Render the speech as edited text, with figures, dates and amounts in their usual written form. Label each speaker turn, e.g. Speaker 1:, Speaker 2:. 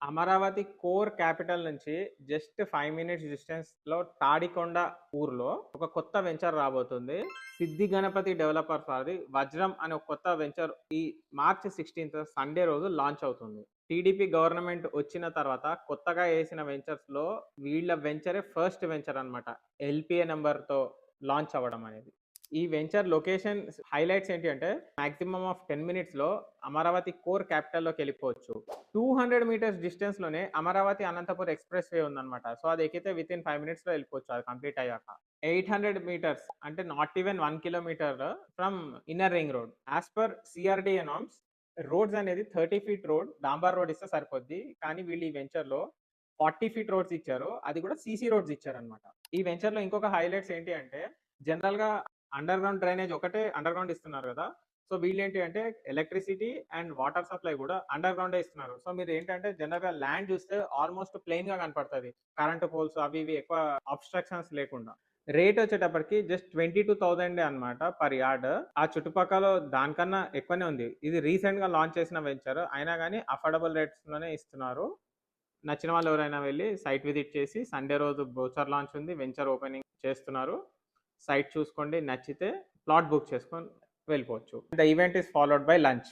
Speaker 1: Amaravati core capital నుంచి just 5 minutes డిస్టెన్స్‌లో తాడికొండ ఊర్లో ఒక కొత్త వెంచర్ రాబోతుంది. సిద్ధి గణపతి డెవలపర్స్ వారిది వజ్రం అనే ఒక కొత్త వెంచర్ ఈ మార్చ్ 16థ్ సండే రోజు లాంచ్ అవుతుంది. టీడీపీ గవర్నమెంట్ వచ్చిన తర్వాత కొత్తగా ఏసిన వెంచర్స్‌లో వీళ్ళ వెంచరే ఫస్ట్ వెంచర్ అన్నమాట. ఎల్‌పిఏ నంబర్‌తో లాంచ్ అవ్వడం అనేది. ఈ వెంచర్ లొకేషన్ హైలైట్స్ ఏంటి అంటే మాక్సిమం ఆఫ్ 10 మినిట్స్‌లో అమరావతి కోర్ క్యాపిటల్‌లోకెళ్ళిపోవచ్చు. 200 మీటర్స్ డిస్టెన్స్‌లోనే అమరావతి అనంతపూర్ ఎక్స్‌ప్రెస్ వే ఉందన్నమాట. సో, అది ఎక్కితే వితిన్ 5 మినిట్స్‌లో వెళ్ళిపోవచ్చు అది కంప్లీట్ అయ్యాక. 800 మీటర్స్ అంటే not even 1 kilometer from inner ring road. As per CRDA norms roads అనేది 30 ఫీట్ రోడ్ డాంబర్ రోడ్ ఇస్తే సరిపోద్ది. కానీ వీళ్ళు ఈ వెంచర్‌లో 40 ఫీట్ రోడ్స్ ఇచ్చారు. అది కూడా సీసీ రోడ్స్ ఇచ్చారన్నమాట. ఈ వెంచర్‌లో ఇంకొక హైలైట్స్ ఏంటి అంటే జనరల్‌గా అండర్ గ్రౌండ్ డ్రైనేజ్ ఒకటే అండర్ గ్రౌండ్ ఇస్తున్నారు కదా! సో, వీళ్ళేంటి అంటే ఎలక్ట్రిసిటీ అండ్ వాటర్ సప్లై కూడా అండర్ గ్రౌండే ఇస్తున్నారు. సో, మీరేంటంటే జనరల్‌గా ల్యాండ్ చూస్తే ఆల్‌మోస్ట్ ప్లెయిన్‌గా కనపడతది. కరెంట్ పోల్స్ అవి ఇవి ఎక్కువ అబ్‌స్ట్రక్షన్స్ లేకుండా. రేట్ వచ్చేటప్పటికి జస్ట్ 22,000 అన్నమాట పర్ యార్డ్. ఆ చుట్టుపక్కల దానికన్నా ఎక్కువనే ఉంది. ఇది రీసెంట్‌గా లాంచ్ చేసిన వెంచర్. అయినా గాని అఫోర్డబుల్ రేట్స్‌లోనే ఇస్తున్నారు. నచ్చిన వాళ్ళు ఎవరైనా వెళ్లి సైట్ విజిట్ చేసి సండే రోజు బ్రోచర్ లాంచ్ ఉంది. వెంచర్ ఓపెనింగ్ చేస్తున్నారు. సైట్ చూసుకోండి. నచ్చితే ప్లాట్ బుక్ చేసుకొని వెళ్ళిపోవచ్చు. The event is followed by lunch.